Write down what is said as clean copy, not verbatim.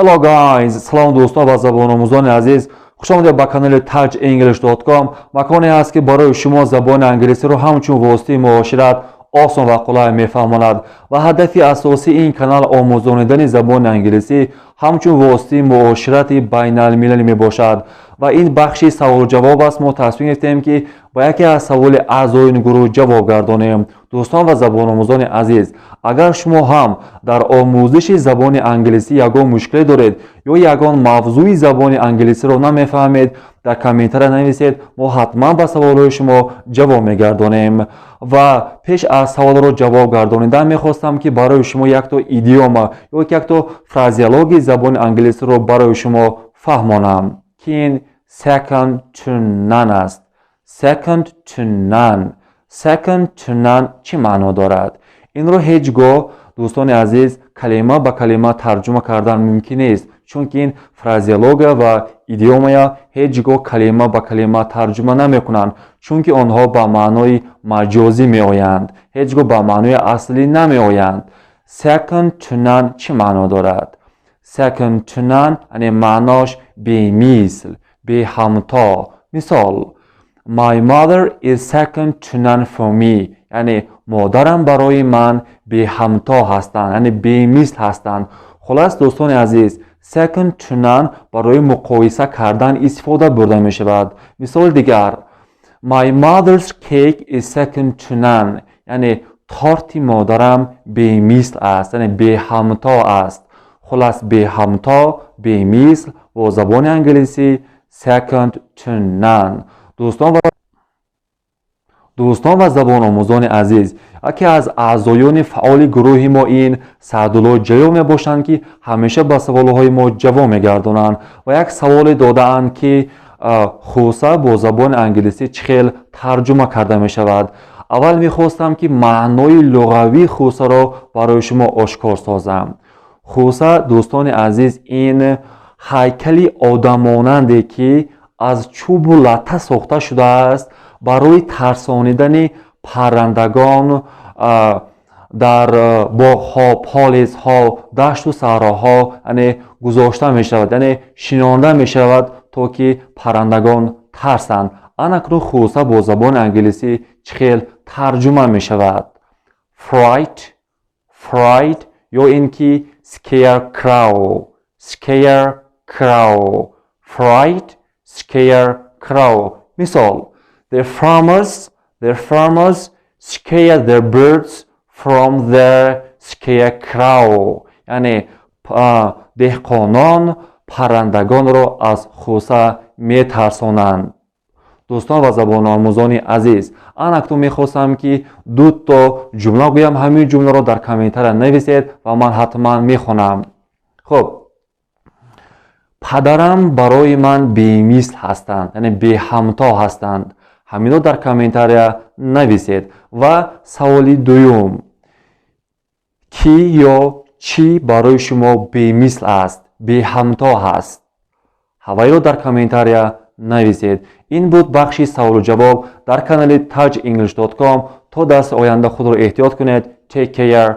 Hello guys, салом дӯстон ва забономӯзони азиз. Хушомадед ба канали Ɂenglish.com. маконе ҳаст ки барои шумо забони англисиро ҳамчун воситаи муошират осон ва қулай мефаҳмонад ва ҳадафи асосии ин канал омӯзонидани забони англисӣ ҳамчун воситаи муоширати байналмилалӣ мебошад ва ин бахши саволу ҷавоб аст. мо тасмим гирифтем ки ба яке аз саволи аъзои гурӯҳ ҷавоб гардонем. дӯстон ва забономӯзони азиз, агар шумо ҳам дар омӯзиши забони англисӣ ягон мушкиле доред ё ягон мавзӯи забони англисиро намефаҳмед, дар комментария нависед. мо ҳатман ба саволҳои шумо ҷавоб мегардонем. ва пеш аз саволро ҷавоб гардонидан мехостам ки барои шумо якто идиома ё якто фразеологияи забони англисиро барои шумо фаҳмонам ки ин second to none аст. Second to none. Second to none чӣ маъно дорад? Инро ҳеҷ гоҳ дӯстони азиз калима ба калима тарҷума кардан мумкин нест, чунки ин фразеология ва идиомая ҳеҷ гоҳ калима ба калима тарҷума намекунанд, чунки онҳо ба маънои маҷозӣ меоянд, ҳеҷ гоҳ ба маънои аслӣ намеоянд. Second to none чӣ маъно дорад? Second to none яъне маънош бемисл, беҳамто. мисол, My mother is second to none for me. яъне модарам барои ман беҳамто ҳастанд, яъне бемисл ҳастанд. хулас дӯстони азиз, second to none барои муқоиса кардан истифода бурда мешавад. мисоли дигар, My mother's cake is second to none. яъне торти модарам бемисл аст, яъне беҳамто аст. хулас беҳамто, бемисл бо забони англисӣ second to none. дӯстон ва забономӯзони азиз, яке аз аъзоёни фаъоли гурӯҳи мо ин Саъдулло ҷаёб мебошанд ки ҳамеша ба саволҳои мо ҷавоб мегардонанд ва як саволе додаанд ки хуса бо забони англисӣ чӣ хел тарҷума карда мешавад. аввал мехостам ки маънои луғавии хусаро барои шумо ошкор созам. хуса дӯстони азиз ин ҳайкали одамонанде ки аз чӯбу латта сохта шудааст барои тарсонидани паррандагон дар боғҳо, полисҳо, дашту саҳроҳо яъне гузошта мешавад, яъне шинонда мешавад то ки паррандагон тарсанд. анакнун хуса бо забони англисӣ чӣ хел тарҷума мешавад? Fright ё ин ки scarecrow. Fright, scarecrow. мисол, Their farmers scared their birds from their scarecrow. яъне деҳқонон паррандагонро аз хуса метарсонанд. дӯстон ва забономӯзони азиз, анакнун мехостам ки дуто ҷумла гӯям. ҳамин ҷумларо дар комментария нависед ва ман ҳатман мехонам. хуб, падарам барои ман бемисл ҳастанд, яъне беҳамто ҳастанд. ҳаминро дар комментария нависед. ва саволи дуюм, ки ё чӣ барои шумо бемисл аст, беҳамто ҳаст? ҳавайро дар комментария нависед. ин буд бахши саволу ҷавоб дар канали Ɂenglish.com. то дарси оянда худро эҳтиёт кунед. Take care.